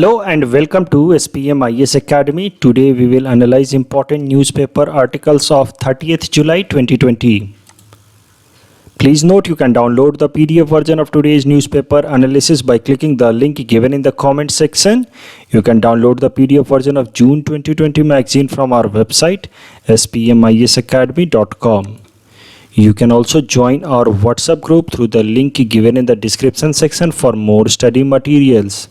Hello and welcome to SPM IS Academy. Today we will analyze important newspaper articles of 30th July 2020. Please note you can download the PDF version of today's newspaper analysis by clicking the link given in the comment section. You can download the PDF version of June 2020 magazine from our website spmisacademy.com. You can also join our WhatsApp group through the link given in the description section for more study materials.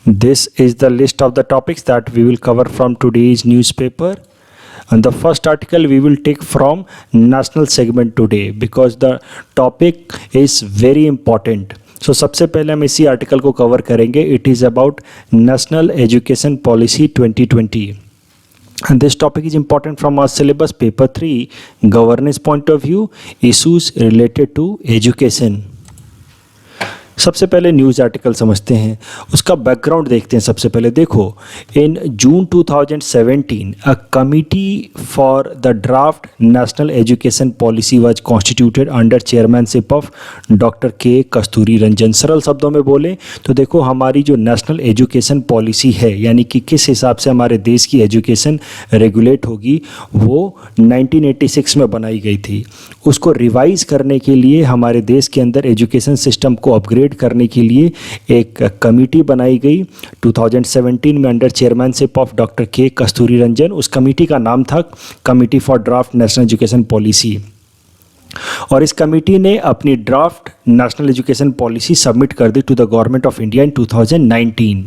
This is the list of the topics that we will cover from today's newspaper. And the first article we will take from national segment today because the topic is very important. So सबसे पहले हम इसी article को cover करेंगे. It is about National Education Policy 2020. And this topic is important from our syllabus paper 3 governance point of view, issues related to education. सबसे पहले news article समझते हैं, उसका बैकग्राउंड देखते हैं. सबसे पहले देखो, इन जून 2017 a committee for the draft national education policy was constituted under chairmanship of doctor के कस्तूरी रंजन. सरल शब्दों में बोले तो देखो, हमारी जो नेशनल एजुकेशन पॉलिसी है, यानी कि किस हिसाब से हमारे देश की एजुकेशन रेगुलेट होगी, वो 1986 में बनाई गई थी. उसको रिवाइज करने के लिए हमारे देश के अंदर एजुकेशन सिस्टम को अपग्रेड करने के लिए एक कमेटी बनाई गई 2017 में अंडर चेयरमैनशिप ऑफ डॉक्टर के कस्तूरी रंजन. उस कमेटी का नाम था committee for draft national education policy. और इस कमेटी ने अपनी draft national education policy submit कर दी to the government of India in 2019.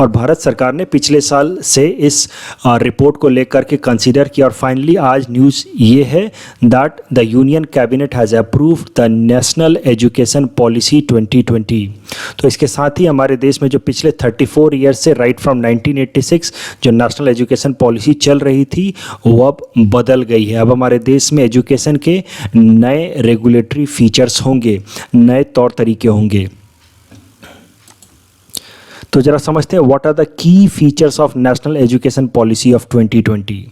और भारत सरकार ने पिछले साल से इस रिपोर्ट को लेकर के कंसीडर किया. और फाइनली आज न्यूज़ ये है that the union cabinet has approved the national education policy 2020. तो इसके साथ ही हमारे देश में जो पिछले 34 ईयर्स से राइट फ्रॉम 1986 जो नेशनल एजुकेशन पॉलिसी चल रही थी, वो अब बदल गई है. अब हमारे देश में एजुकेशन के नए रेगुलेटरी फीचर्स होंगे, नए तौर तरीके होंगे. तो जरा समझते हैं what are the key features of National education Policy of 2020.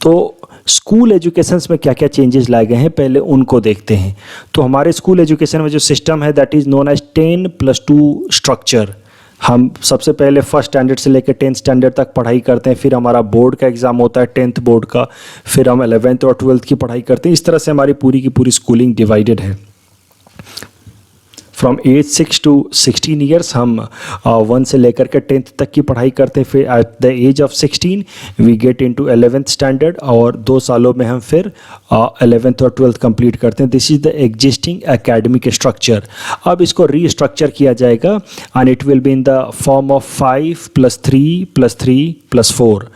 तो स्कूल एजुकेशंस में क्या क्या चेंजेस लाए गए हैं, पहले उनको देखते हैं. तो हमारे स्कूल एजुकेशन में जो सिस्टम है that is known as 10+2 structure. हम सबसे पहले फर्स्ट स्टैंडर्ड से लेकर 10th स्टैंडर्ड तक पढ़ाई करते हैं, फिर हमारा बोर्ड का एग्ज़ाम होता है 10th बोर्ड का, फिर हम 11th और 12th की पढ़ाई करते हैं. इस तरह से हमारी पूरी की पूरी स्कूलिंग डिवाइडेड है. फ्रॉम एज 6 to 16 ईयर्स हम 1 से लेकर के 10th तक की पढ़ाई करते हैं. फिर at the age of 16 we get into 11th standard और 2 सालों में हम फिर 11th और 12th कंप्लीट करते हैं. This is the existing academic structure. अब इसको रीस्ट्रक्चर किया जाएगा and it will be in the form of 5+3+3+4.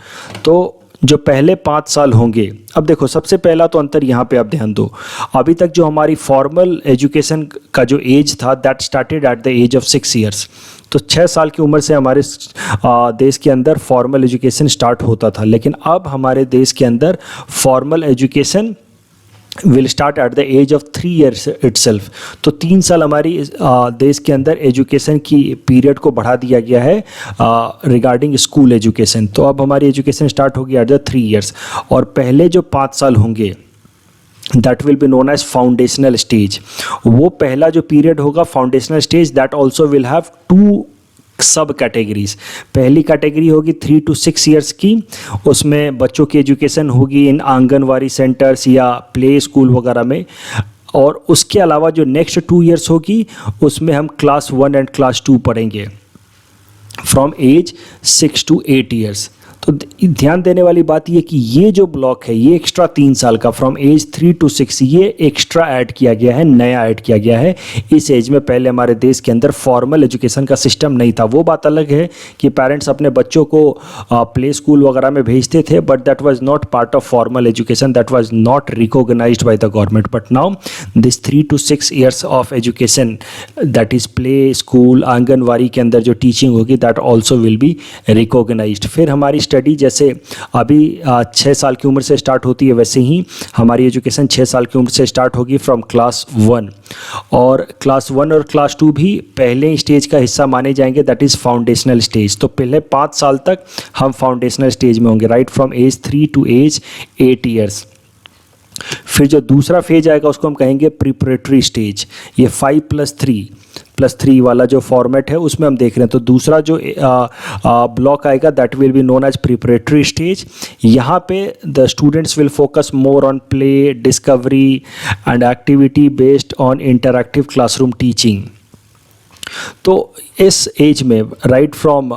तो जो पहले 5 साल होंगे, अब देखो सबसे पहला तो अंतर यहाँ पे आप ध्यान दो. अभी तक जो हमारी फॉर्मल एजुकेशन का जो एज था that started at the age of 6 years. तो 6 साल की उम्र से हमारे देश के अंदर फॉर्मल एजुकेशन स्टार्ट होता था. लेकिन अब हमारे देश के अंदर formal education will start at the age of 3 years itself. तो 3 साल हमारी देश के अंदर एजुकेशन की पीरियड को बढ़ा दिया गया है रिगार्डिंग स्कूल एजुकेशन. तो अब हमारी एजुकेशन स्टार्ट होगी एट द 3 ईयर्स. और पहले जो 5 साल होंगे that will be known as foundational stage. वो पहला जो पीरियड होगा foundational stage, that also will have 2 sub categories. पहली कैटेगरी होगी 3 to 6 ईयर्स की, उसमें बच्चों की एजुकेशन होगी इन आंगनवाड़ी सेंटर्स या प्ले स्कूल वगैरह में. और उसके अलावा जो नेक्स्ट 2 ईयर्स होगी उसमें हम क्लास 1 एंड क्लास 2 पढ़ेंगे फ्रॉम एज 6 to 8 ईयर्स. तो ध्यान देने वाली बात ये कि ये जो ब्लॉक है ये एक्स्ट्रा 3 साल का फ्रॉम एज 3 to 6 ये एक्स्ट्रा ऐड किया गया है, नया ऐड किया गया है. इस एज में पहले हमारे देश के अंदर फॉर्मल एजुकेशन का सिस्टम नहीं था. वो बात अलग है कि पेरेंट्स अपने बच्चों को प्ले स्कूल वगैरह में भेजते थे, but that was not part of formal education, that was not recognised by the government. But now this 3 to 6 years of education that is play school anganwadi के अंदर जो टीचिंग होगी that also will be recognised. फिर हमारी study जैसे अभी 6 साल की उम्र से स्टार्ट होती है, वैसे ही हमारी एजुकेशन 6 साल की उम्र से स्टार्ट होगी फ्रॉम क्लास 1. और क्लास 1 और क्लास 2 भी पहले स्टेज का हिस्सा माने जाएंगे, दैट इज़ फाउंडेशनल स्टेज. तो पहले 5 साल तक हम फाउंडेशनल स्टेज में होंगे, right from age 3 to age 8 years. फिर जो दूसरा फेज आएगा उसको हम कहेंगे प्रिपरेटरी स्टेज. ये 5+3 6+3 वाला जो फॉर्मेट है उसमें हम देख रहे हैं। तो दूसरा जो ब्लॉक आएगा that will be known as preparatory stage. यहाँ पे the students will focus more on play, discovery and activity based on interactive classroom teaching. तो इस एज में right from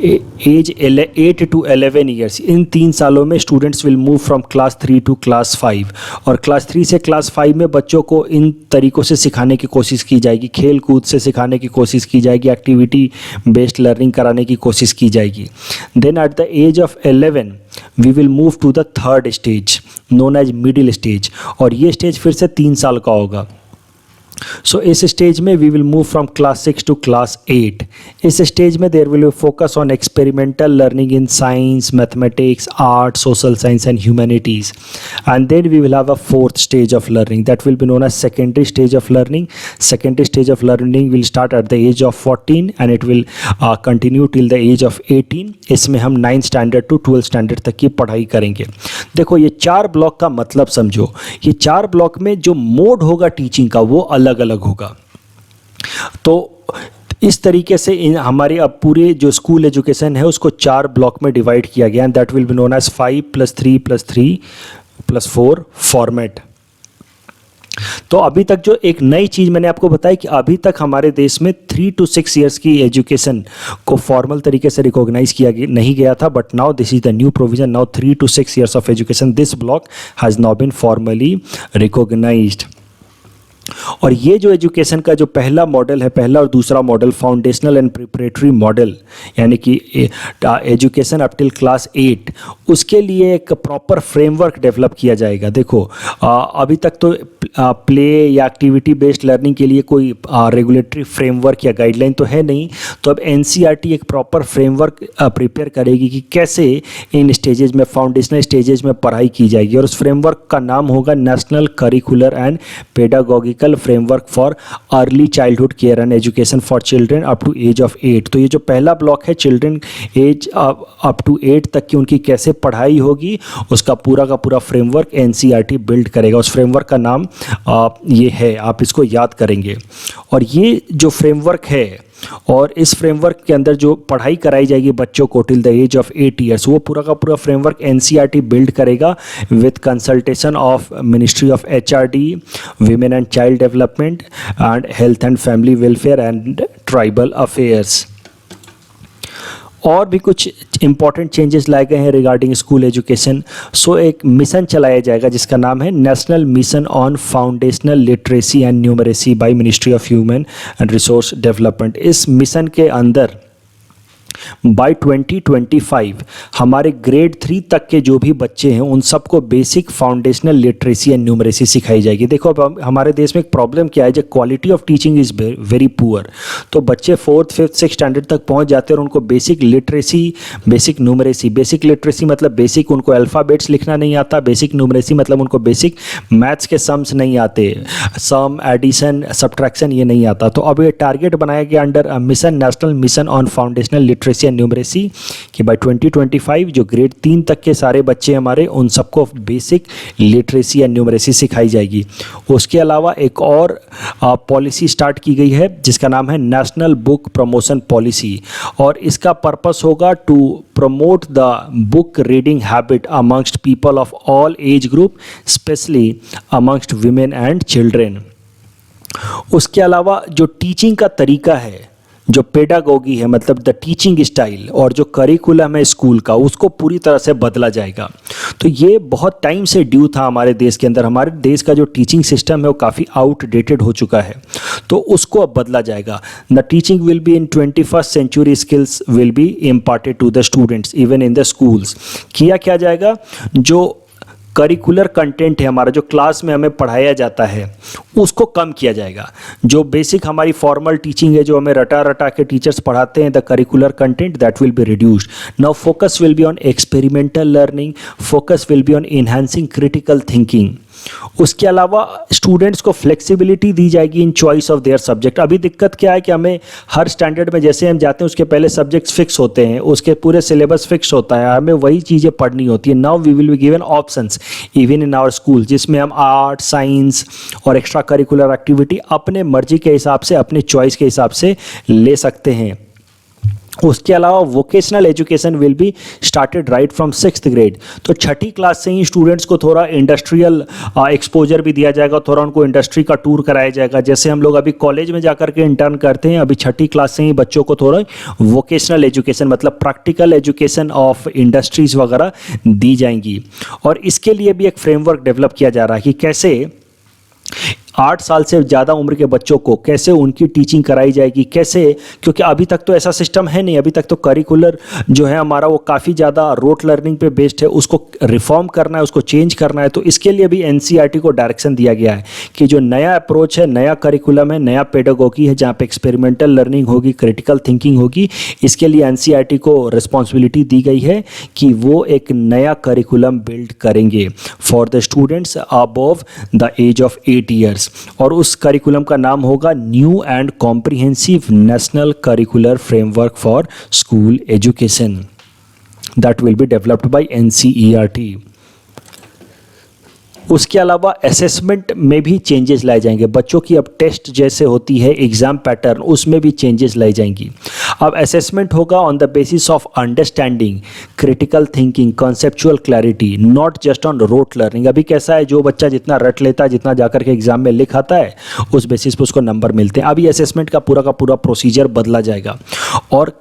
age 8 to 11 years, इन 3 सालों में students will move from class 3 to class 5, और class 3 से क्लास 5 में बच्चों को इन तरीक़ों से सिखाने की कोशिश की जाएगी, खेल कूद से सिखाने की कोशिश की जाएगी, एक्टिविटी बेस्ड लर्निंग कराने की कोशिश की जाएगी। Then at the age of 11 we will move to the third stage known as middle stage, और ये स्टेज फिर से 3 साल का होगा। सो इस स्टेज में we will move from class 6 to class 8। इस स्टेज में there will be focus on experimental learning in science, mathematics, art, social science and humanities, and then we will have a fourth stage of learning that will be known as secondary stage of learning. Secondary stage of learning will start at the age of 14 and it will continue till the age of 18। इसमें हम 9th standard to 12th standard तक की पढ़ाई करेंगे। देखो ये 4 block का मतलब समझो, ये 4 ब्लॉक में जो मोड होगा टीचिंग का वो अलग अलग होगा। तो इस तरीके से हमारे अब पूरे जो स्कूल एजुकेशन है उसको 4 ब्लॉक में डिवाइड किया गया, and that will be known as 5+3+3+4 format. तो अभी तक जो एक नई चीज़ मैंने आपको बताई कि अभी तक हमारे देश में 3 to 6 ईयर्स की एजुकेशन को फॉर्मल तरीके से रिकॉग्नाइज किया नहीं गया था, but now this is the new provision. Now 3 to 6 years of education this block has now been formally recognised. और ये जो एजुकेशन का जो पहला मॉडल है, पहला और दूसरा model foundational and preparatory model, यानी कि एजुकेशन अप टिल क्लास 8, उसके लिए एक प्रॉपर फ्रेमवर्क डेवलप किया जाएगा। देखो अभी तक तो प्ले या एक्टिविटी बेस्ड लर्निंग के लिए कोई रेगुलेटरी फ्रेमवर्क या गाइडलाइन तो है नहीं, तो अब एनसीईआरटी एक प्रॉपर फ्रेमवर्क प्रिपेयर करेगी कि कैसे इन स्टेजेज में, फाउंडेशनल स्टेजेज में पढ़ाई की जाएगी, और उस फ्रेमवर्क का नाम होगा national curricular and pedagogical framework for early childhood care and education for children up to age of 8। तो ये जो पहला ब्लॉक है चिल्ड्रेन एज अप टू 8 तक की उनकी कैसे पढ़ाई होगी, उसका पूरा का पूरा फ्रेमवर्क एनसीईआरटी बिल्ड करेगा। उस फ्रेमवर्क का नाम ये है, आप इसको याद करेंगे। और ये जो फ्रेमवर्क है और इस फ्रेमवर्क के अंदर जो पढ़ाई कराई जाएगी बच्चों को till the age of 8 years, वो पूरा का पूरा फ्रेमवर्क एनसीईआरटी बिल्ड करेगा with consultation of ministry of HRD, women and child development and health and family welfare and tribal affairs. और भी कुछ इंपॉर्टेंट चेंजेस लाए गए हैं रिगार्डिंग स्कूल एजुकेशन। सो एक मिशन चलाया जाएगा जिसका नाम है national mission on foundational literacy and numeracy by ministry of human and resource development. इस मिशन के अंदर बाय 2025 हमारे ग्रेड 3 तक के जो भी बच्चे हैं उन सबको basic foundational literacy and numeracy सिखाई जाएगी। देखो अब हमारे देश में एक प्रॉब्लम क्या है, जो quality of teaching is very poor. तो बच्चे 4th, 5th, 6th स्टैंडर्ड तक पहुंच जाते हैं और उनको basic literacy, basic numeracy, basic literacy मतलब बेसिक उनको अल्फ़ाबेट्स लिखना नहीं आता, बेसिक न्यूमरेसी मतलब उनको बेसिक मैथ्स के सम्स नहीं आते, सम, एडिशन, सब्ट्रैक्शन ये नहीं आता। तो अब ये टारगेट बनाया गया under mission, national mission on foundational literacy and numeracy, कि बाय 2025 जो ग्रेड 3 तक के सारे बच्चे हमारे उन सबको बेसिक लिटरेसी एंड न्यूमरेसी सिखाई जाएगी। उसके अलावा एक और पॉलिसी स्टार्ट की गई है जिसका नाम है नेशनल बुक प्रमोशन पॉलिसी, और इसका पर्पस होगा to promote the book reading habit amongst people of all age group, specially amongst women and children. उसके अलावा जो टीचिंग का तरीका है, जो पेडागोगी है मतलब द टीचिंग स्टाइल, और जो करिकुलम है स्कूल का, उसको पूरी तरह से बदला जाएगा। तो ये बहुत टाइम से ड्यू था हमारे देश के अंदर। हमारे देश का जो टीचिंग सिस्टम है वो काफ़ी आउटडेटेड हो चुका है, तो उसको अब बदला जाएगा। The teaching will be in 21st century skills will be imparted to the students even in the schools. किया क्या जाएगा, जो करिकुलर कंटेंट है हमारा, जो क्लास में हमें पढ़ाया जाता है, उसको कम किया जाएगा। जो बेसिक हमारी फॉर्मल टीचिंग है, जो हमें रटा रटा के टीचर्स पढ़ाते हैं, the curricular content that will be reduced. Now focus will be on experimental learning, focus will be on enhancing critical thinking. उसके अलावा स्टूडेंट्स को फ्लेक्सिबिलिटी दी जाएगी इन चॉइस ऑफ देयर सब्जेक्ट। अभी दिक्कत क्या है कि हमें हर स्टैंडर्ड में जैसे हम जाते हैं उसके पहले सब्जेक्ट्स फिक्स होते हैं, उसके पूरे सिलेबस फिक्स होता है, हमें वही चीज़ें पढ़नी होती है। Now we will be given options even in our school, जिसमें हम आर्ट, साइंस और एक्स्ट्रा करिकुलर एक्टिविटी अपने मर्जी के हिसाब से, अपने चॉइस के हिसाब से ले सकते हैं। उसके अलावा vocational education will be started right from 6th grade. तो छठी क्लास से ही स्टूडेंट्स को थोड़ा इंडस्ट्रियल एक्सपोजर भी दिया जाएगा, थोड़ा उनको इंडस्ट्री का टूर कराया जाएगा। जैसे हम लोग अभी कॉलेज में जाकर के इंटर्न करते हैं, अभी छठी क्लास से ही बच्चों को थोड़ा वोकेशनल एजुकेशन मतलब प्रैक्टिकल एजुकेशन ऑफ इंडस्ट्रीज वगैरह दी जाएंगी। और इसके लिए भी एक फ्रेमवर्क डेवलप किया जा रहा है कि कैसे 8 साल से ज़्यादा उम्र के बच्चों को कैसे उनकी टीचिंग कराई जाएगी, कैसे, क्योंकि अभी तक तो ऐसा सिस्टम है नहीं, अभी तक तो करिकुलर जो है हमारा वो काफ़ी ज़्यादा रोट लर्निंग पे बेस्ड है, उसको रिफॉर्म करना है, उसको चेंज करना है। तो इसके लिए भी एनसीईआरटी को डायरेक्शन दिया गया है कि जो नया अप्रोच है, नया करिकुलम है, नया पेडागोगी है, जहाँ पे एक्सपेरिमेंटल लर्निंग होगी, क्रिटिकल थिंकिंग होगी, इसके लिए एनसीईआरटी को रिस्पॉन्सिबिलिटी दी गई है कि वो एक नया करिकुलम बिल्ड करेंगे for the students above the age of 8 years. और उस करिकुलम का नाम होगा new and comprehensive national curricular framework for school education that will be developed by NCERT. उसके अलावा असेसमेंट में भी चेंजेस लाए जाएंगे। बच्चों की अब टेस्ट जैसे होती है एग्जाम पैटर्न, उसमें भी चेंजेस लाई जाएंगी। अब असेसमेंट होगा on the basis of understanding, critical thinking, conceptual clarity, not just on rote learning. अभी कैसा है, जो बच्चा जितना रट लेता है, जितना जाकर के एग्जाम में लिख आता है, उस बेसिस पर उसको नंबर मिलते हैं। अभी असेसमेंट का पूरा प्रोसीजर बदला जाएगा। और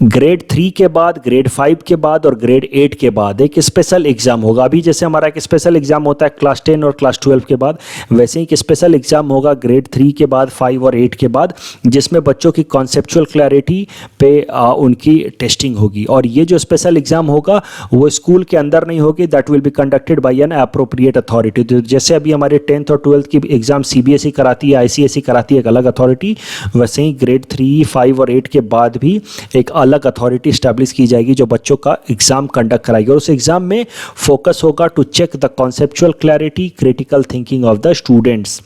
ग्रेड 3 के बाद, ग्रेड 5 के बाद और ग्रेड 8 के बाद एक स्पेशल एग्जाम होगा। अभी जैसे हमारा एक स्पेशल एग्जाम होता है क्लास 10 और क्लास 12 के बाद, वैसे ही एक स्पेशल एग्जाम होगा ग्रेड 3 के बाद, 5 और 8 के बाद, जिसमें बच्चों की कॉन्सेप्चुअल क्लैरिटी पे उनकी टेस्टिंग होगी। और ये जो स्पेशल एग्जाम होगा वो स्कूल के अंदर नहीं होगी, that will be conducted by N appropriate authority. तो जैसे अभी हमारे 10th और 12th की एग्जाम सीबीएसई कराती है, आईसीएसई कराती है एक अलग अथॉरिटी, वैसे ही ग्रेड 3, 5 और 8 के बाद भी एक अलग अथॉरिटी स्टैब्लिश की जाएगी जो बच्चों का एग्जाम कंडक्ट कराएगी। और उस एग्जाम में फोकस होगा to check the conceptual clarity, critical thinking of the students,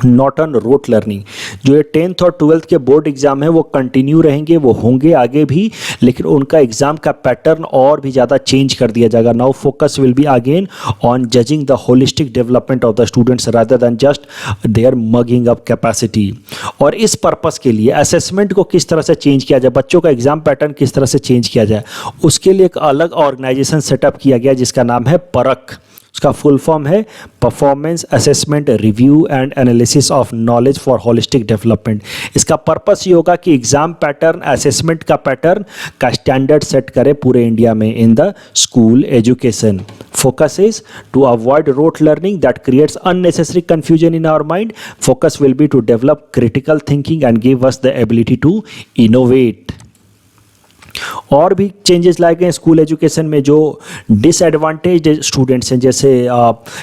not on rote learning. जो ये 10th और 12th के बोर्ड एग्जाम है वो कंटिन्यू रहेंगे, वो होंगे आगे भी, लेकिन उनका एग्जाम का पैटर्न और भी ज़्यादा चेंज कर दिया जाएगा। Now focus will be again on judging the holistic development of the students rather than just their mugging up capacity. और इस पर्पस के लिए असेसमेंट को किस तरह से चेंज किया जाए, बच्चों का एग्जाम पैटर्न किस तरह से चेंज किया जाए, उसके लिए एक अलग ऑर्गेनाइजेशन सेटअप किया गया जिसका नाम है परख। उसका फुल फॉर्म है performance assessment review and analysis of knowledge for holistic development. इसका पर्पस ये होगा कि एग्जाम पैटर्न, असेसमेंट का पैटर्न का स्टैंडर्ड सेट करे पूरे इंडिया में in the school education. Focus is to avoid rote learning that creates unnecessary confusion in our mind. Focus will be to develop critical thinking and give us the ability to innovate. और भी changes लाए गए school education में। जो disadvantage students हैं, जैसे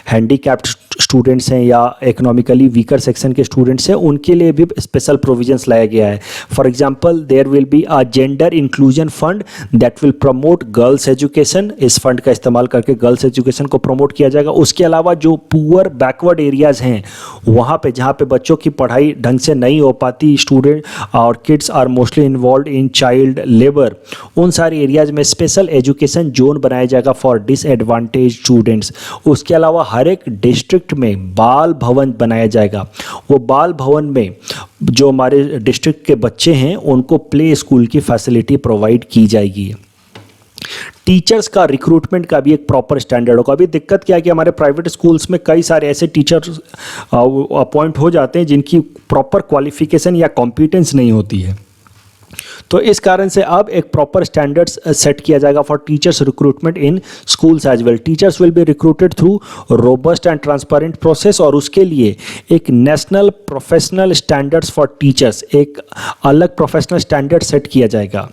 handicapped students हैं या इकोनॉमिकली वीकर सेक्शन के स्टूडेंट्स हैं, उनके लिए भी स्पेशल प्रोविजंस लाया गया है। For example there will be a gender inclusion fund that will promote girls education. इस फंड का इस्तेमाल करके गर्ल्स एजुकेशन को प्रमोट किया जाएगा। उसके अलावा जो पुअर बैकवर्ड एरियाज़ हैं, वहाँ पे जहाँ पे बच्चों की पढ़ाई ढंग से नहीं हो पाती, स्टूडेंट और kids are mostly involve in child labour, उन सारे एरियाज में स्पेशल एजुकेशन जोन बनाया जाएगा फॉर डिसएडवांटेज स्टूडेंट्स। उसके अलावा हर एक डिस्ट्रिक्ट में बाल भवन बनाया जाएगा। वो बाल भवन में जो हमारे डिस्ट्रिक्ट के बच्चे हैं उनको प्ले स्कूल की फैसिलिटी प्रोवाइड की जाएगी। टीचर्स का रिक्रूटमेंट का भी एक प्रॉपर स्टैंडर्ड होगा। अभी दिक्कत क्या है कि हमारे प्राइवेट स्कूल्स में कई सारे ऐसे टीचर्स अपॉइंट हो जाते हैं जिनकी प्रॉपर क्वालिफिकेशन या कॉम्पिटेंस नहीं होती है। तो इस कारण से अब एक प्रॉपर स्टैंडर्ड्स सेट किया जाएगा for teachers recruitment in schools as well. Teachers will be recruited through robust and transparent process, और उसके लिए एक national professional standards for teachers, एक अलग प्रोफेशनल स्टैंडर्ड सेट किया जाएगा।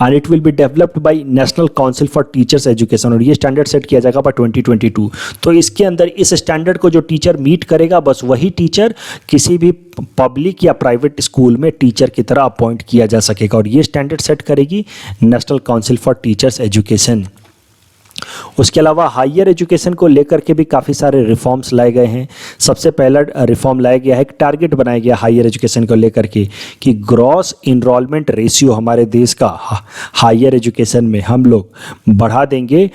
And it will be developed by national council for teachers education, और ये स्टैंडर्ड सेट किया जाएगा बाय 2022। तो इसके अंदर इस स्टैंडर्ड को जो टीचर मीट करेगा, बस वही टीचर किसी भी पब्लिक या प्राइवेट स्कूल में टीचर की तरह अपॉइंट किया जा सकेगा, और ये स्टैंडर्ड सेट करेगी national council for teachers education. उसके अलावा हायर एजुकेशन को लेकर के भी काफ़ी सारे रिफॉर्म्स लाए गए हैं। सबसे पहला रिफॉर्म लाया गया है, एक टारगेट बनाया गया हायर एजुकेशन को लेकर के कि ग्रॉस इनरोलमेंट रेशियो हमारे देश का हायर एजुकेशन में हम लोग बढ़ा देंगे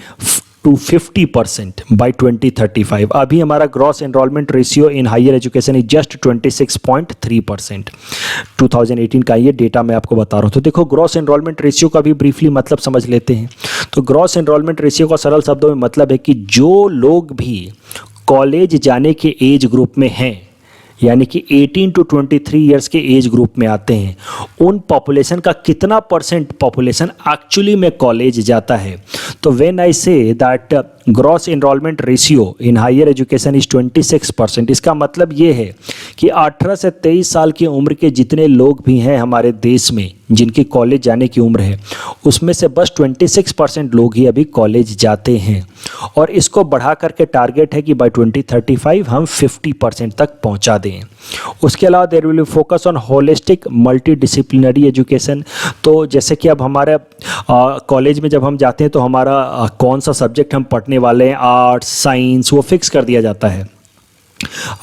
टू 50% बाई 2035। अभी हमारा gross enrolment ratio in higher education is just 26.3%। 2018 का ये डेटा मैं आपको बता रहा हूँ। तो देखो ग्रॉस एनरोलमेंट रेशियो का भी ब्रीफली मतलब समझ लेते हैं। तो ग्रॉस एनरोलमेंट रेशियो का सरल शब्दों में मतलब है कि जो लोग भी कॉलेज जाने के एज ग्रुप में हैं, यानी कि 18 टू 23 ईयर्स के एज ग्रुप में आते हैं, उन पॉपुलेशन का कितना परसेंट पॉपुलेशन एक्चुअली में कॉलेज जाता है। तो when I say that gross enrolment ratio in higher education is 26%, इसका मतलब ये है कि 18 से 23 साल की उम्र के जितने लोग भी हैं हमारे देश में जिनकी कॉलेज जाने की उम्र है, उसमें से बस 26% लोग ही अभी कॉलेज जाते हैं। और इसको बढ़ा करके टारगेट है कि बाय 2035 हम 50% तक पहुंचा दें। उसके अलावा there will be focus on holistic multi disciplinary education. तो जैसे कि अब हमारे कॉलेज में जब हम जाते हैं तो हमारा कौन सा सब्जेक्ट हम पढ़ने वाले हैं, आर्ट्स साइंस, वो फिक्स कर दिया जाता है।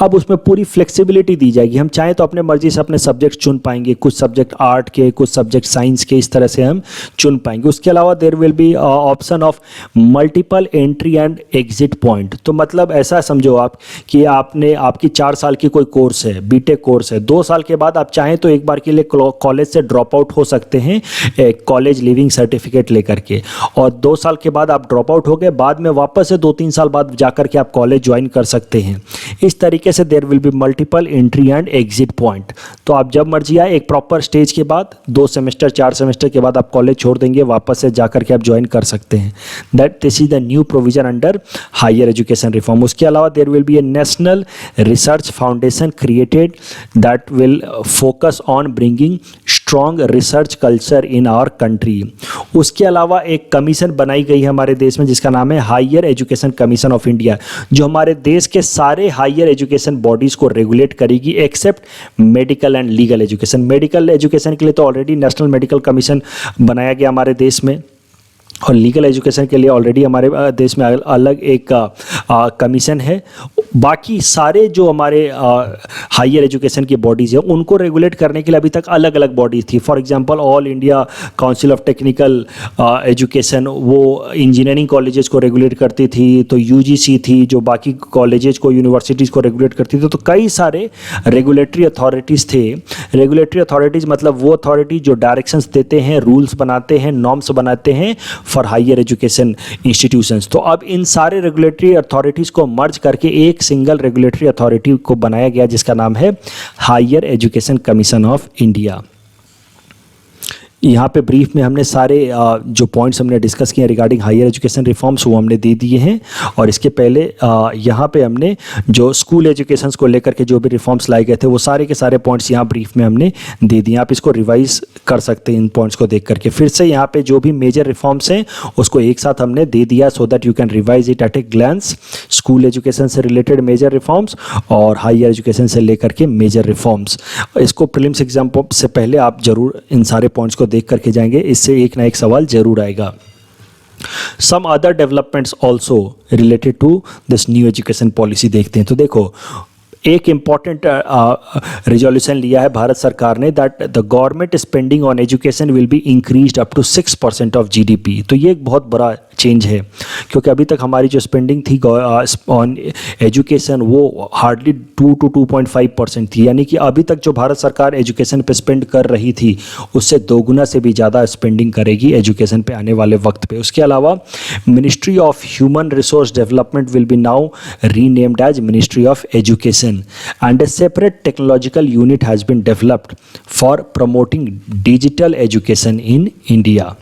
अब उसमें पूरी फ्लेक्सिबिलिटी दी जाएगी, हम चाहें तो अपने मर्जी से अपने सब्जेक्ट चुन पाएंगे, कुछ सब्जेक्ट आर्ट के, कुछ सब्जेक्ट साइंस के, इस तरह से हम चुन पाएंगे। उसके अलावा there will be option of multiple entry and exit point. तो मतलब ऐसा समझो आप कि आपकी 4 साल की कोई कोर्स है, बीटेक कोर्स है, 2 साल के बाद आप चाहें तो एक बार के लिए कॉलेज से ड्रॉप आउट हो सकते हैं कॉलेज लिविंग सर्टिफिकेट लेकर के, और 2 साल के बाद आप ड्रॉप आउट हो गए, बाद में वापस से 2-3 साल बाद जाकर के आप कॉलेज ज्वाइन कर सकते हैं। इस तरीके से there will be multiple entry and exit point. तो आप जब मर्जी आए, एक प्रॉपर स्टेज के बाद 2 सेमेस्टर 4 सेमेस्टर के बाद आप कॉलेज छोड़ देंगे, वापस से जाकर के आप ज्वाइन कर सकते हैं। That this is the new provision under higher education reform. उसके अलावा there will be a national research foundation created that will focus on bringing strong research culture in our country. उसके अलावा एक कमीशन बनाई गई है हमारे देश में जिसका नाम है higher education commission of India, जो हमारे देश के सारे हायर एजुकेशन बॉडीज को रेगुलेट करेगी except medical and legal education. Medical education के लिए तो ऑलरेडी नेशनल मेडिकल कमीशन बनाया गया हमारे देश में, और लीगल एजुकेशन के लिए ऑलरेडी हमारे देश में अलग एक कमीशन है। बाकी सारे जो हमारे हायर एजुकेशन की बॉडीज़ हैं उनको रेगुलेट करने के लिए अभी तक अलग अलग बॉडीज़ थी। For example all India council of technical education, वो इंजीनियरिंग कॉलेजेस को रेगुलेट करती थी। तो यूजीसी थी जो बाकी कॉलेजेस को, यूनिवर्सिटीज़ को रेगुलेट करती थी। तो कई सारे रेगुलेटरी अथॉरिटीज़ थे। रेगुलेटरी अथॉरिटीज़ मतलब वो अथॉरिटी जो डायरेक्शंस देते हैं, रूल्स बनाते हैं, नॉर्म्स बनाते हैं फॉर हायर एजुकेशन इंस्टीट्यूशंस। तो अब इन सारे रेगुलेटरी अथॉरिटीज़ को मर्ज करके एक सिंगल रेगुलेटरी अथॉरिटी को बनाया गया जिसका नाम है higher education commission of India. यहाँ पे ब्रीफ में हमने सारे जो पॉइंट्स हमने डिस्कस किए रिगार्डिंग हायर एजुकेशन रिफॉर्म्स वो हमने दे दिए हैं, और इसके पहले यहाँ पे हमने जो स्कूल एजुकेशन को लेकर के जो भी रिफॉर्म्स लाए गए थे वो सारे के सारे पॉइंट्स यहाँ ब्रीफ में हमने दे दिए। आप इसको रिवाइज कर सकते हैं इन पॉइंट्स को देख करके। फिर से यहाँ पे जो भी मेजर रिफॉर्म्स हैं उसको एक साथ हमने दे दिया so that you can revise it at a glance. School education से रिलेटेड मेजर रिफॉर्म्स और हायर एजुकेशन से लेकर के मेजर रिफॉर्म्स। इसको प्रीलिम्स एग्जाम से पहले आप जरूर इन सारे पॉइंट्स को देख करके जाएंगे, इससे एक ना एक सवाल जरूर आएगा। Some other developments also related to this new education policy देखते हैं। तो देखो एक इम्पॉर्टेंट रिजोल्यूशन लिया है भारत सरकार ने that the government spending on education will be increased up to 6% of GDP. तो ये एक बहुत बड़ा चेंज है, क्योंकि अभी तक हमारी जो स्पेंडिंग थी ऑन एजुकेशन वो हार्डली 2 to 2.5% थी। यानी कि अभी तक जो भारत सरकार एजुकेशन पे स्पेंड कर रही थी उससे दोगुना से भी ज़्यादा स्पेंडिंग करेगी एजुकेशन पे आने वाले वक्त पे। उसके अलावा ministry of human resource development will be now renamed as ministry of education, and a separate technological unit has been developed for promoting digital education in India।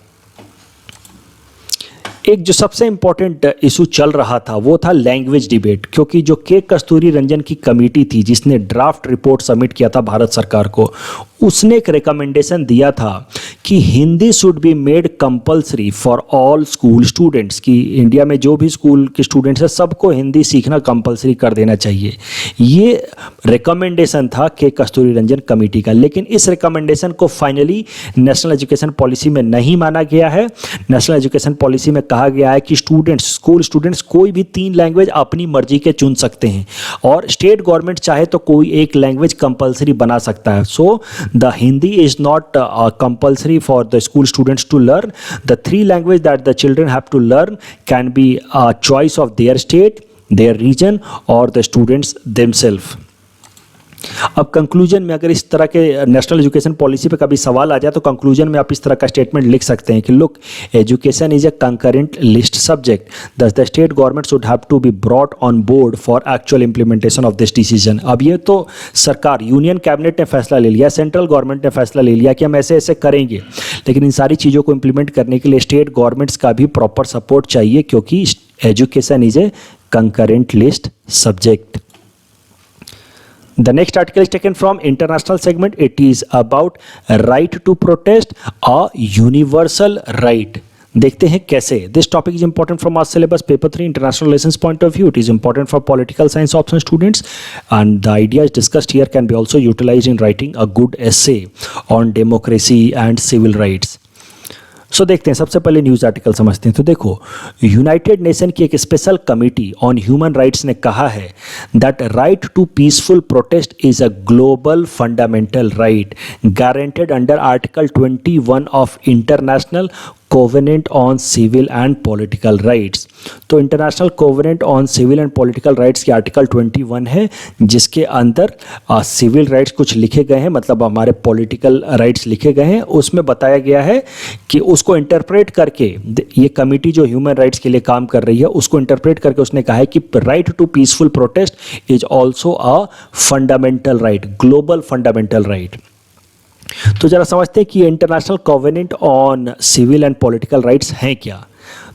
एक जो सबसे इम्पॉर्टेंट इशू चल रहा था वो था लैंग्वेज डिबेट, क्योंकि जो के कस्तूरी रंजन की कमेटी थी जिसने ड्राफ्ट रिपोर्ट सबमिट किया था भारत सरकार को, उसने एक रिकमेंडेशन दिया था कि Hindi should be made compulsory for all school students, कि इंडिया में जो भी स्कूल के स्टूडेंट्स हैं सबको हिंदी सीखना कंपलसरी कर देना चाहिए। ये रिकमेंडेशन था के कस्तूरी रंजन कमेटी का, लेकिन इस रिकमेंडेशन को फाइनली नेशनल एजुकेशन पॉलिसी में नहीं माना गया है। नेशनल एजुकेशन पॉलिसी में कहा गया है कि स्टूडेंट्स, स्कूल स्टूडेंट्स कोई भी 3 लैंग्वेज अपनी मर्जी के चुन सकते हैं और स्टेट गवर्नमेंट चाहे तो कोई एक लैंग्वेज कंपलसरी बना सकता है। So the Hindi is not compulsory for the school students to learn. The 3 language that the children have to learn can be a choice of their state, their region और the students themselves. अब conclusion में अगर इस तरह के national education policy पे कभी सवाल आ जाए तो कंक्लूजन में आप इस तरह का स्टेटमेंट लिख सकते हैं कि look, education is a concurrent list subject, thus the state government should have to be brought on board for actual implementation of this decision. अब ये तो सरकार, यूनियन कैबिनेट ने फैसला ले लिया, सेंट्रल गवर्नमेंट ने फैसला ले लिया कि हम ऐसे ऐसे करेंगे, लेकिन इन सारी चीज़ों को इंप्लीमेंट करने के लिए स्टेट गवर्नमेंट्स का भी प्रॉपर सपोर्ट चाहिए, क्योंकि education is a concurrent list subject. The next article is taken from international segment. It is about right to protest, a universal right. देखते हैं कैसे। This topic is important from our syllabus paper 3 international relations point of view. It is important for political science option students, and the ideas discussed here can be also utilized in writing a good essay on democracy and civil rights. सो देखते हैं, सबसे पहले news article समझते हैं। तो देखो, United nation की एक special committee on human rights ने कहा है that right to peaceful protest is a global fundamental right guaranteed under article 21 of international covenant on civil and political rights. तो international covenant on civil and political rights की article 21 है, जिसके अंदर civil rights कुछ लिखे गए हैं, मतलब हमारे पॉलिटिकल राइट्स लिखे गए हैं। उसमें बताया गया है कि उसको इंटरप्रेट करके ये कमेटी जो ह्यूमन राइट्स के लिए काम कर रही है, उसको इंटरप्रेट करके उसने कहा है कि right to peaceful protest is also a fundamental right, global fundamental right. तो जरा समझते हैं कि international covenant on civil and political rights हैं क्या।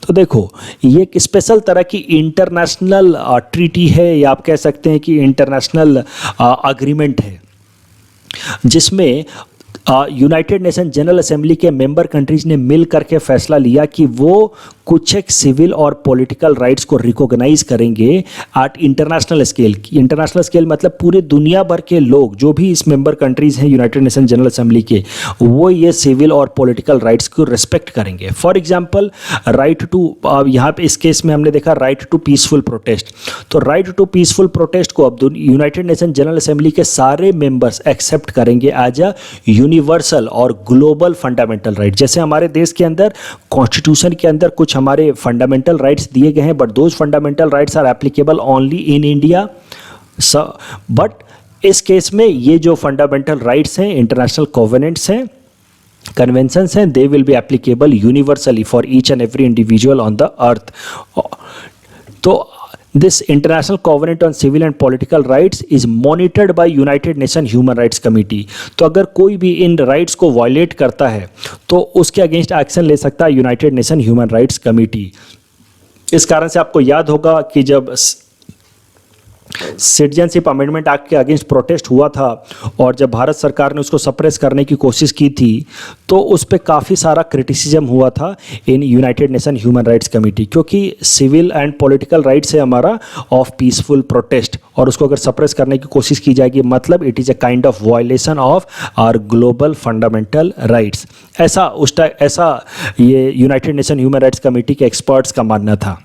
तो देखो, ये एक स्पेशल तरह की इंटरनेशनल ट्रीटी है, या आप कह सकते हैं कि इंटरनेशनल अग्रीमेंट है, जिसमें यूनाइटेड नेशन जनरल असेंबली के मेंबर कंट्रीज ने मिल करके फैसला लिया कि वो कुछ एक सिविल और पॉलिटिकल राइट्स को रिकॉग्नाइज करेंगे at international scale. International scale मतलब पूरे दुनिया भर के लोग, जो भी इस मेंबर कंट्रीज हैं यूनाइटेड नेशन जनरल असेंबली के, वो ये सिविल और पॉलिटिकल राइट्स को रिस्पेक्ट करेंगे। फॉर एग्जांपल, राइट टू, यहाँ पे इस केस में हमने देखा राइट टू पीसफुल प्रोटेस्ट। तो राइट टू पीसफुल प्रोटेस्ट को अब यूनाइटेड नेशन जनरल असेंबली के सारे मेंबर्स एक्सेप्ट करेंगे एज अ यूनिवर्सल और ग्लोबल फंडामेंटल राइट। जैसे हमारे देश के अंदर कॉन्स्टिट्यूशन के अंदर कुछ हमारे फंडामेंटल राइट्स दिए गए हैं, but those fundamental rights are applicable only in India. But इस केस में ये जो फंडामेंटल राइट्स हैं, इंटरनेशनल कोवेनेंट्स हैं, कन्वेंशंस हैं, they will be applicable universally for each and every individual on the earth. तो this international covenant on civil and political rights is monitored by United Nations Human Rights Committee। तो अगर कोई भी इन rights को violet करता है तो उसके अगेंस्ट एक्शन ले सकता है United nation human rights committee. इस कारण से आपको याद होगा कि जब सिटीजनशिप अमेंडमेंट एक्ट के अगेंस्ट प्रोटेस्ट हुआ था और जब भारत सरकार ने उसको सप्रेस करने की कोशिश की थी, तो उस पर काफ़ी सारा क्रिटिसिज्म हुआ था in United nation human rights committee, क्योंकि सिविल एंड पॉलिटिकल राइट्स है हमारा ऑफ पीसफुल प्रोटेस्ट, और उसको अगर सप्रेस करने की कोशिश की जाएगी मतलब it is a kind of violation of our global fundamental rights. ऐसा ये united nation human rights committee के एक्सपर्ट्स का मानना था।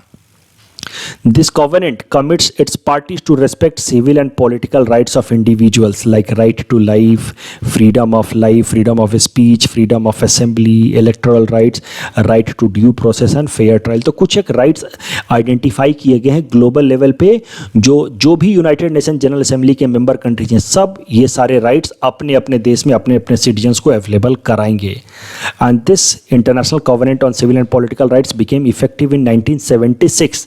This covenant commits its parties to respect civil and political rights of individuals like right to life, freedom of speech, freedom of assembly, electoral rights, right to due process and fair trial। तो कुछ एक rights identify किए गए हैं global level पे, जो भी United nation general assembly के मेंबर कंट्रीज हैं, सब ये सारे राइट्स अपने अपने देश में अपने अपने सिटीजन्स को अवेलेबल कराएंगे। And this international covenant on civil and political rights became effective in 1976।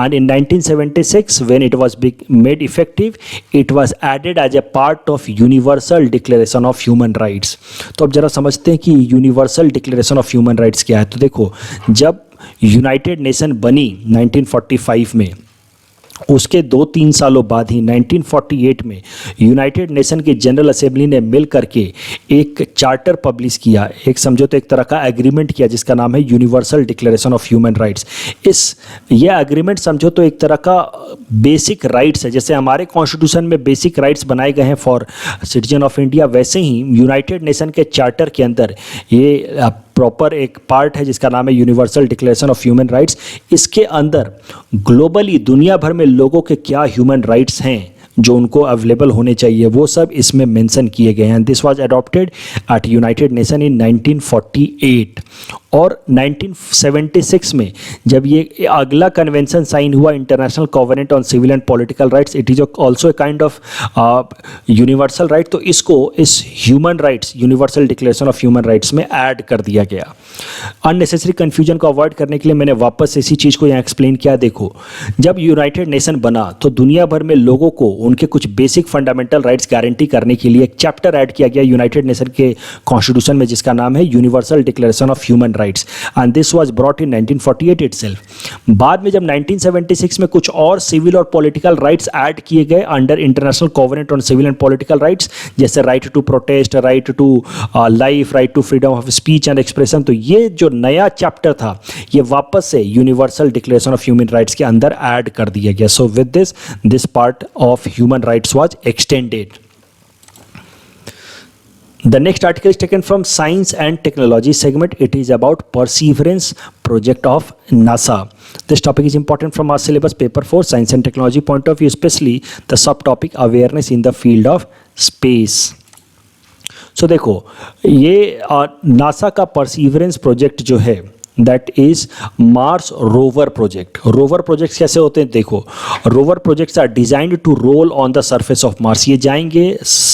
And in 1976, when it was made effective, it was added as a part of Universal Declaration of Human Rights। तो अब जरा समझते हैं कि universal declaration of human rights क्या है। तो देखो, जब यूनाइटेड नेशन बनी 1945 में, उसके 2-3 सालों बाद ही 1948 में यूनाइटेड नेशन की जनरल असेंबली ने मिल करके एक चार्टर पब्लिश किया, एक समझो तो एक तरह का एग्रीमेंट किया जिसका नाम है universal declaration of human rights. ये एग्रीमेंट समझो तो एक तरह का बेसिक राइट्स है, जैसे हमारे कॉन्स्टिट्यूशन में बेसिक राइट्स बनाए गए हैं फॉर सिटीजन ऑफ इंडिया, वैसे ही यूनाइटेड नेशन के चार्टर के अंदर ये प्रॉपर एक पार्ट है जिसका नाम है universal declaration of human rights. इसके अंदर ग्लोबली दुनिया भर में लोगों के क्या ह्यूमन राइट्स हैं जो उनको अवेलेबल होने चाहिए, वो सब इसमें मेंशन किए गए हैं। This was adopted at united nation in 1948 और 1976 में जब ये अगला कन्वेंशन साइन हुआ, international covenant on civil and political rights, it is also a kind of universal right, तो इसको इस human rights universal declaration of human rights में ऐड कर दिया गया। अननेसेसरी कन्फ्यूजन को अवॉइड करने के लिए मैंने वापस इसी चीज़ को यहाँ एक्सप्लेन किया। देखो, जब यूनाइटेड नेशन बना तो दुनिया भर में लोगों को उनके कुछ बेसिक फंडामेंटल राइट्स गारंटी करने के लिए एक चैप्टर ऐड किया गया यूनाइटेड नेशन के कॉन्स्टिट्यूशन में जिसका नाम है universal declaration of human rights, and this was brought in 1948 itself. बाद में जब 1976 में कुछ और सिविल और पॉलिटिकल राइट्स ऐड किए गए under international covenant on civil and political rights, जैसे right to protest, right to life, right to freedom of speech and expression, तो ये जो नया चैप्टर था ये वापस से universal declaration of human rights के अंदर ऐड कर दिया गया। So with this part of human rights was extended. The next article is taken from Science and Technology segment. It is about Perseverance project of NASA. This topic is important from our syllabus paper 4 Science and Technology point of view, especially the subtopic awareness in the field of space. So देखो, ये NASA का perseverance project जो है that is Mars rover project. Rover projects कैसे होते हैं? देखो, rover projects are designed to roll on the surface of Mars. ये जाएंगे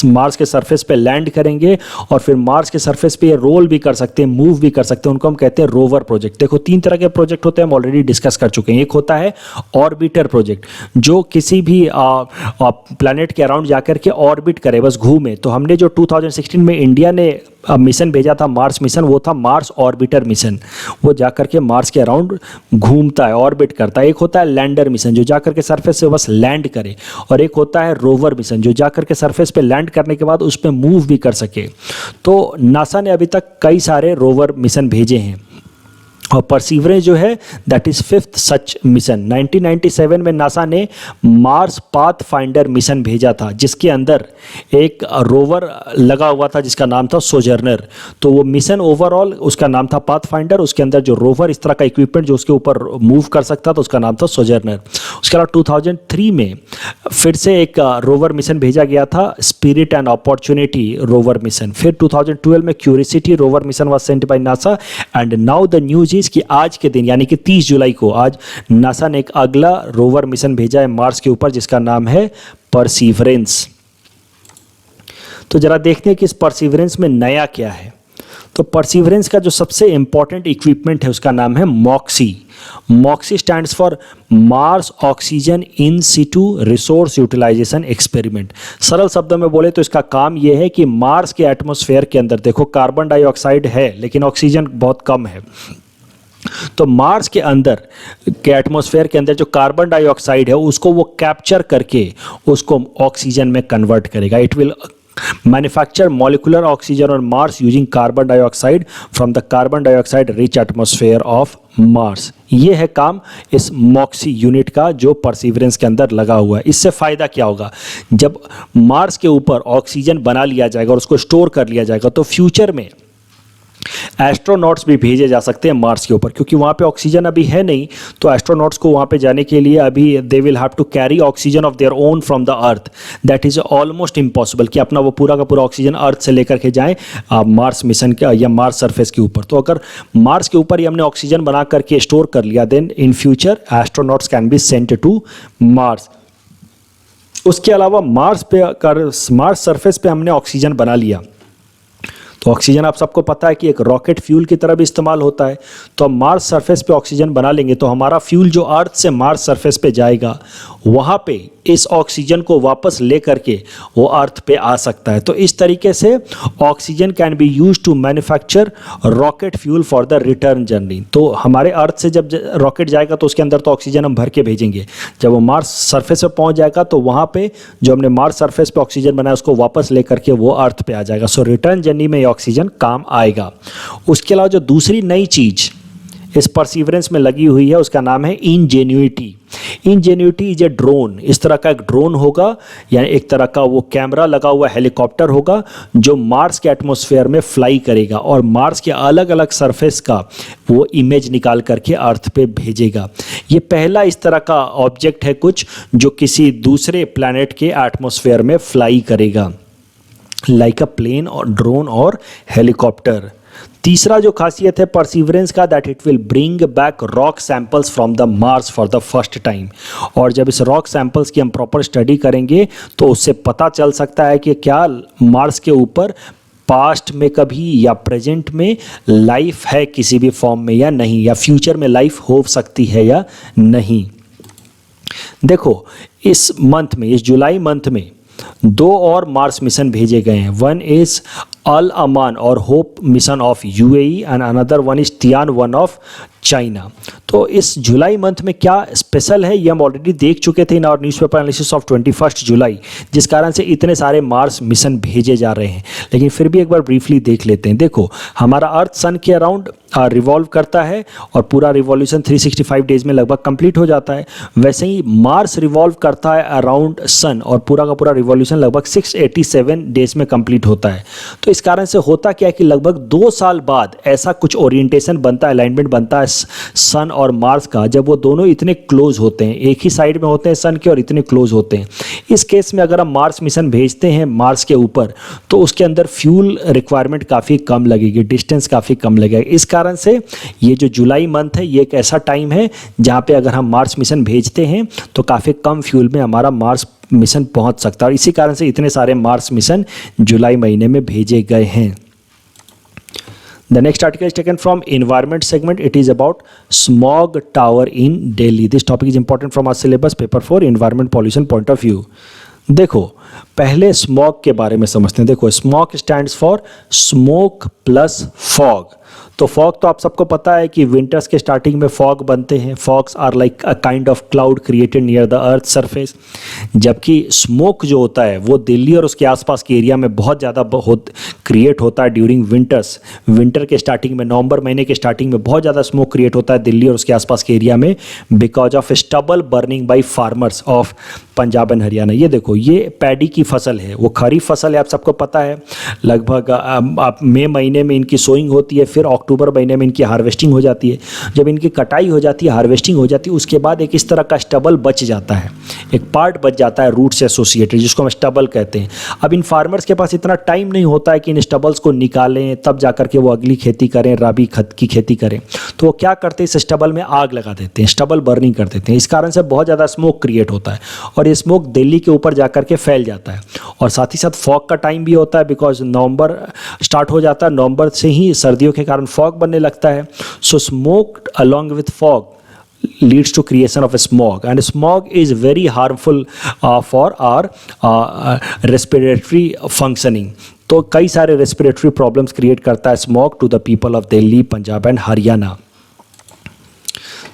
मार्स के सरफेस पे लैंड करेंगे और फिर मार्स के सरफेस पे ये रोल भी कर सकते हैं, मूव भी कर सकते हैं, उनको हम कहते हैं रोवर प्रोजेक्ट। देखो, 3 तरह के प्रोजेक्ट होते हैं, हम ऑलरेडी डिस्कस कर चुके हैं। एक होता है ऑर्बिटर प्रोजेक्ट, जो किसी भी प्लैनेट के अराउंड जाकर के ऑर्बिट करे, बस घूमे। तो हमने जो 2016 में इंडिया ने मिशन भेजा था, मार्स मिशन, वो था मार्स ऑर्बिटर मिशन। वो जाकर के मार्स के अराउंड घूमता है, ऑर्बिट करता है। एक होता है लैंडर मिशन, जो जाकर के सरफेस से बस लैंड करे, और एक होता है रोवर मिशन, जो जाकर के सरफेस पे लैंड करने के बाद उस पर मूव भी कर सके। तो नासा ने अभी तक कई सारे रोवर मिशन भेजे हैं, और परसीवरेंस जो है that is 5th such mission. 1997 में नासा ने मार्स पाथ फाइंडर मिशन भेजा था, जिसके अंदर एक रोवर लगा हुआ था जिसका नाम था सोजर्नर। तो वो मिशन ओवरऑल उसका नाम था पाथ फाइंडर, उसके अंदर जो रोवर इस तरह का इक्विपमेंट जो उसके ऊपर मूव कर सकता था उसका नाम था सोजर्नर। उसके अलावा 2003 में फिर से एक रोवर मिशन भेजा गया था, spirit and opportunity rover mission. फिर 2012 में curiosity rover mission was sent by NASA, and now the news कि आज के दिन यानी कि 30 जुलाई को आज नासा ने एक अगला रोवर मिशन भेजा है मार्स के ऊपर जिसका नाम है परसीवरेंस। तो जरा देखते हैं कि इस परसीवरेंस में नया क्या है। तो परसीवरेंस का जो सबसे इंपॉर्टेंट इक्विपमेंट है उसका नाम है MOXIE. MOXIE stands for Mars oxygen in situ resource utilisation experiment. सरल शब्दों में बोले तो इसका काम यह है कि मार्स के एटमॉस्फेयर के अंदर देखो कार्बन डाइऑक्साइड है लेकिन ऑक्सीजन बहुत कम है। तो मार्स के अंदर के एटमॉस्फेयर के अंदर जो कार्बन डाइऑक्साइड है उसको वो कैप्चर करके उसको ऑक्सीजन में कन्वर्ट करेगा। It will manufacture molecular oxygen on Mars using carbon dioxide from the carbon dioxide rich atmosphere of Mars. ये है काम इस मॉक्सी यूनिट का जो परसीवरेंस के अंदर लगा हुआ है। इससे फायदा क्या होगा? जब मार्स के ऊपर ऑक्सीजन बना लिया जाएगा और उसको स्टोर कर लिया जाएगा तो फ्यूचर में एस्ट्रोनॉट्स भी भेजे जा सकते हैं मार्स के ऊपर, क्योंकि वहाँ पे ऑक्सीजन अभी है नहीं। तो एस्ट्रोनॉट्स को वहाँ पे जाने के लिए अभी they will have to carry oxygen of their own from the earth. That is almost impossible कि अपना वो पूरा का पूरा ऑक्सीजन अर्थ से लेकर के जाएं मार्स मिशन के या मार्स सरफेस के ऊपर। तो अगर मार्स के ऊपर ही हमने ऑक्सीजन बना करके स्टोर कर लिया, then in future astronauts can be sent to Mars. उसके अलावा मार्स सरफेस पे हमने ऑक्सीजन बना लिया, तो ऑक्सीजन आप सबको पता है कि एक रॉकेट फ्यूल की तरह भी इस्तेमाल होता है। तो हम मार्स सरफेस पे ऑक्सीजन बना लेंगे तो हमारा फ्यूल जो अर्थ से मार्स सरफेस पे जाएगा वहाँ पे इस ऑक्सीजन को वापस ले करके वो अर्थ पे आ सकता है। तो इस तरीके से oxygen can be use to manufacture rocket fuel for the return journey. तो हमारे अर्थ से जब रॉकेट जाएगा तो उसके अंदर तो ऑक्सीजन हम भर के भेजेंगे, जब वो मार्स सरफेस पे पहुंच जाएगा तो वहाँ पे जो हमने मार्स सरफेस पे ऑक्सीजन बनाया उसको वापस ले करके वो अर्थ पे आ जाएगा। सो रिटर्न जर्नी में ये ऑक्सीजन काम आएगा। उसके अलावा जो दूसरी नई चीज़ इस परसिवरेंस में लगी हुई है उसका नाम है इंजेन्युइटी। इंजेन्युइटी इज ए ड्रोन। इस तरह का एक ड्रोन होगा, यानी एक तरह का वो कैमरा लगा हुआ हेलीकॉप्टर होगा जो मार्स के एटमॉस्फेयर में फ्लाई करेगा और मार्स के अलग अलग सरफेस का वो इमेज निकाल करके अर्थ पे भेजेगा। ये पहला इस तरह का ऑब्जेक्ट है कुछ जो किसी दूसरे प्लैनेट के एटमॉस्फेयर में फ्लाई करेगा, लाइक अ प्लेन और ड्रोन और हेलीकॉप्टर। तीसरा जो खासियत है परसिवरेंस का, that it will bring back rock samples from the Mars for the first time. और जब इस रॉक सैंपल्स की हम प्रॉपर स्टडी करेंगे तो उससे पता चल सकता है कि क्या मार्स के ऊपर पास्ट में कभी या प्रेजेंट में लाइफ है किसी भी फॉर्म में या नहीं, या फ्यूचर में लाइफ हो सकती है या नहीं। देखो इस मंथ में, इस जुलाई मंथ में 2 और मार्स मिशन भेजे गए हैं। वन इज अल अमान और hope mission of UAE and another one is तियान-1 ऑफ चाइना। तो इस जुलाई मंथ में क्या स्पेशल है ये हम ऑलरेडी देख चुके थे in our newspaper analysis of 21 July, जिस कारण से इतने सारे मार्स मिशन भेजे जा रहे हैं। लेकिन फिर भी एक बार ब्रीफली देख लेते हैं। देखो हमारा अर्थ सन के अराउंड रिवॉल्व करता है और पूरा रिवॉल्यूशन 365 डेज में लगभग कंप्लीट हो जाता है। वैसे ही मार्स रिवॉल्व करता है अराउंड सन और पूरा का पूरा रिवॉल्यूशन लगभग 687 डेज में कंप्लीट होता है। तो इस कारण से होता क्या है कि लगभग 2 साल बाद ऐसा कुछ ओरिएंटेशन बनता है, अलाइनमेंट बनता है सन और मार्स का, जब वो दोनों इतने क्लोज होते हैं, एक ही साइड में होते हैं सन के और इतने क्लोज होते हैं। इस केस में अगर हम मार्स मिशन भेजते हैं मार्स के ऊपर तो उसके अंदर फ्यूल रिक्वायरमेंट काफ़ी कम लगेगी, डिस्टेंस काफ़ी कम लगेगा। इस कारण से ये जो जुलाई मंथ है ये एक ऐसा टाइम है जहाँ पे अगर हम मार्स मिशन भेजते हैं तो काफ़ी कम फ्यूल में हमारा मार्स मिशन पहुँच सकता है और इसी कारण से इतने सारे मार्स मिशन जुलाई महीने में भेजे गए हैं। The next article is taken from environment segment. It is about smog tower in Delhi. This topic is important from our syllabus paper 4 environment pollution point of view. देखो पहले स्मॉग के बारे में समझते हैं। देखो smog stands for smoke plus fog. तो fog तो आप सबको पता है कि विंटर्स के स्टार्टिंग में फॉग बनते हैं। Fogs are like a kind of cloud created near the earth surface. जबकि स्मोक जो होता है वो दिल्ली और उसके आसपास के एरिया में बहुत ज़्यादा क्रिएट होता है ड्यूरिंग विंटर्स। विंटर के स्टार्टिंग में, नवंबर महीने के स्टार्टिंग में बहुत ज़्यादा स्मोक क्रिएट होता है दिल्ली और उसके आसपास के एरिया में because of stubble burning by farmers of Punjab and Haryana. ये देखो ये पैडी की फसल है, वो खरीफ फसल है, आप सबको पता है। लगभग मई महीने में इनकी सोइंग होती है, फिर अक्टूबर महीने में इनकी हार्वेस्टिंग हो जाती है। जब इनकी कटाई हो जाती है, हार्वेस्टिंग हो जाती है, उसके बाद एक इस तरह का स्टबल बच जाता है, एक पार्ट बच जाता है रूट से एसोसिएटेड, जिसको हम स्टबल कहते हैं। अब इन फार्मर्स के पास इतना टाइम नहीं होता है कि इन स्टबल्स को निकालें तब जा करके वो अगली खेती करें, राबी खत की खेती करें। तो वो क्या करते हैं, इस स्टबल में आग लगा देते हैं, स्टबल बर्निंग कर देते हैं। इस कारण से बहुत ज़्यादा स्मोक क्रिएट होता है और ये स्मोक दिल्ली के ऊपर जाकर के फैल जाता है। और साथ ही साथ फॉग का टाइम भी होता है बिकॉज नवंबर स्टार्ट हो जाता है, नवंबर से ही सर्दियों के कारण फॉग बनने लगता है। So smoke along with fog leads to creation of a smog, and smog is very harmful for our respiratory functioning. तो कई सारे रेस्पिरेटरी प्रॉब्लम्स क्रिएट करता है smog to the people of Delhi, Punjab and Haryana.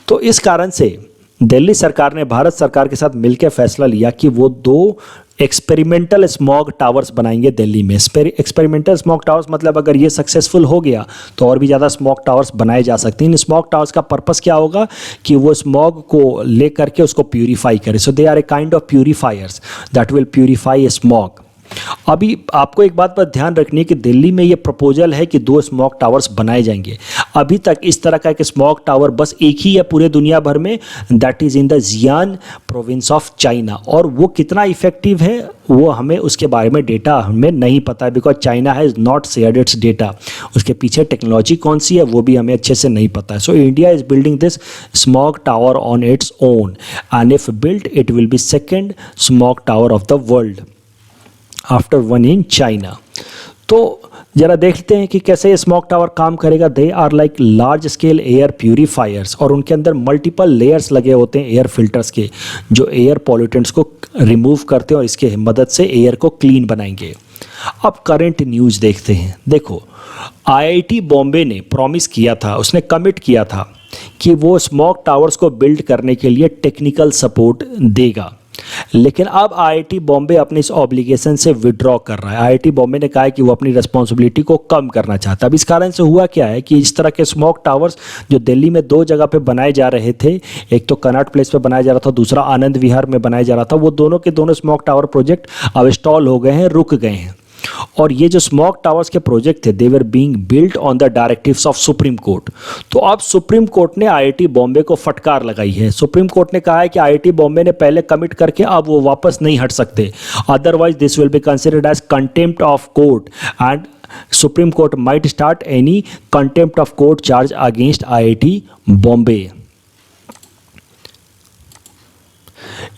तो इस कारण से दिल्ली सरकार ने भारत सरकार के साथ मिलकर फैसला लिया कि वो 2 एक्सपेरिमेंटल स्मॉग टावर्स बनाएंगे दिल्ली में। एक्सपेरिमेंटल स्मॉग टावर्स मतलब अगर ये सक्सेसफुल हो गया तो और भी ज़्यादा स्मॉग टावर्स बनाए जा सकते हैं। इन स्मॉग टावर्स का पर्पस क्या होगा कि वो स्मॉग को ले करके उसको प्यूरीफाई करें। So they are a kind of purifiers that will purify a smog. अभी आपको एक बात पर ध्यान रखनी है कि दिल्ली में ये प्रपोजल है कि 2 स्मॉग टावर्स बनाए जाएंगे। अभी तक इस तरह का एक स्मॉग टावर बस एक ही है पूरे दुनिया भर में, that is in the Xi'an province of China. और वो कितना इफेक्टिव है वो हमें उसके बारे में डेटा हमें नहीं पता है because China has not shared it's data. उसके पीछे टेक्नोलॉजी कौन सी है वो भी हमें अच्छे से नहीं पता है। So India is building this smog tower on its own and if build it will B second smog tower of the world after one in China. तो जरा देखते हैं कि कैसे ये स्मोक टावर काम करेगा। They are like large scale air purifiers, और उनके अंदर मल्टीपल लेयर्स लगे होते हैं एयर फिल्टर्स के, जो एयर पॉल्यूटेंट्स को रिमूव करते हैं और इसके मदद से एयर को क्लीन बनाएंगे। अब करंट न्यूज़ देखते हैं। देखो, आईआईटी बॉम्बे ने प्रॉमिस किया था, उसने कमिट किया था कि वो स्मोक टावर्स को बिल्ड करने के लिए टेक्निकल सपोर्ट देगा, लेकिन अब आईआईटी बॉम्बे अपने इस ऑब्लिगेशन से विड्रॉ कर रहा है। आईआईटी बॉम्बे ने कहा है कि वो अपनी रिस्पॉन्सिबिलिटी को कम करना चाहता है। अब इस कारण से हुआ क्या है कि इस तरह के स्मोक टावर्स जो दिल्ली में दो जगह पे बनाए जा रहे थे, एक तो कनॉट प्लेस पे बनाया जा रहा था, दूसरा आनंद विहार में बनाया जा रहा था, वो दोनों के दोनों स्मोक टावर प्रोजेक्ट अब स्टॉल हो गए हैं, रुक गए हैं। और ये जो स्मोक टावर्स के प्रोजेक्ट थे, they were being built on the directives of Supreme Court. तो अब सुप्रीम कोर्ट ने आईआईटी बॉम्बे को फटकार लगाई है। सुप्रीम कोर्ट ने कहा है कि आईआईटी बॉम्बे ने पहले कमिट करके अब वो वापस नहीं हट सकते, otherwise this will be considered as contempt of court and supreme court might start any contempt of court charge against IIT Bombay.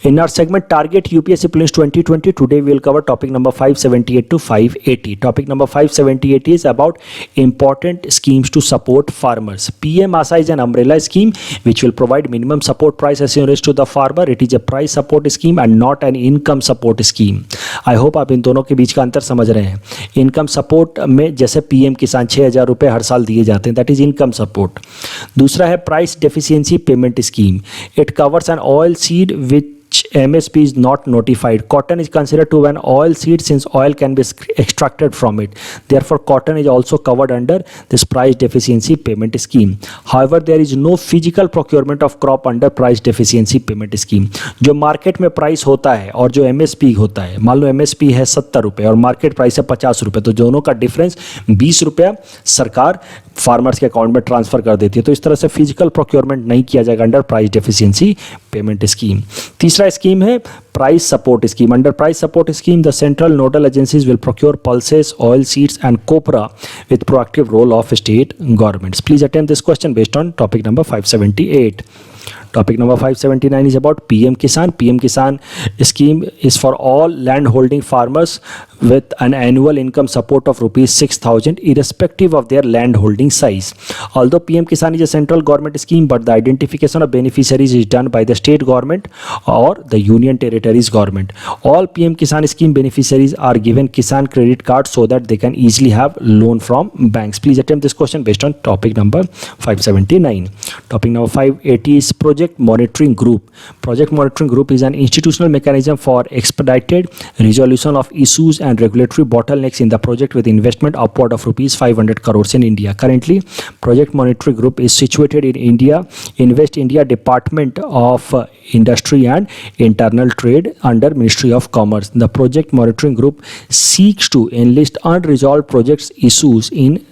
In our segment Target UPSC Prelims 2020, today we will cover topic number 578 to 580. Topic number 578 is about important schemes to support farmers. PM ASA is an umbrella scheme which will provide minimum support price assurance to the farmer. It is a price support scheme and not an income support scheme. I hope आप इन दोनों के बीच का अंतर समझ रहे हैं। Income support में जैसे PM किसान 6,000 रुपये हर साल दिए जाते हैं, दैट इज इनकम सपोर्ट। दूसरा है price deficiency payment scheme. It covers an oil seed which MSP is not notified. Cotton is considered to be an oil seed since oil can be extracted from it. Therefore, cotton is also covered under this price deficiency payment scheme. However, there is no physical procurement of crop under price deficiency payment scheme. जो market में price होता है और जो MSP होता है, मान लो MSP है 70 रुपये और मार्केट प्राइस है 50 रुपये, तो दोनों का डिफरेंस 20 रुपया सरकार फार्मर्स के अकाउंट में ट्रांसफर कर देती है। तो इस तरह से फिजिकल प्रोक्योरमेंट नहीं किया जाएगा under price deficiency payment scheme. तीसरा स्कीम है price support scheme. Under price support scheme the central nodal agencies will procure pulses, oil seeds and copra with proactive role of state governments. Please attempt this question based on topic number 578. Topic number 579 is about PM Kisan. PM Kisan scheme is for all land holding farmers with an annual income support of rupees 6,000 irrespective of their land holding size. Although PM Kisan is a central government scheme, but the identification of beneficiaries is done by the state government or the union territories government. All PM Kisan scheme beneficiaries are given Kisan credit cards so that they can easily have loan from banks. Please attempt this question based on topic number 579. Topic number 580 is Project Monitoring Group. Project Monitoring Group is an institutional mechanism for expedited resolution of issues and regulatory bottlenecks in the project with investment upward of rupees 500 crores in India. Currently, Project Monitoring Group is situated in India, in West India Department of Industry and Internal Trade under Ministry of Commerce. The Project Monitoring Group seeks to enlist unresolved projects issues in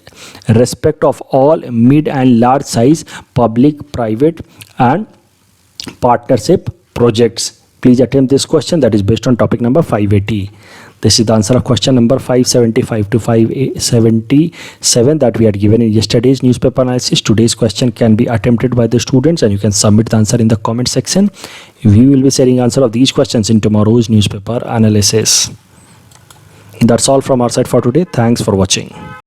respect of all mid and large size public, private and partnership projects. Please attempt this question that is based on topic number 580. This is the answer of question number 575 to 577 that we had given in yesterday's newspaper analysis. Today's question can be attempted by the students and you can submit the answer in the comment section. We will be sharing answer of these questions in tomorrow's newspaper analysis. That's all from our side for today. Thanks for watching.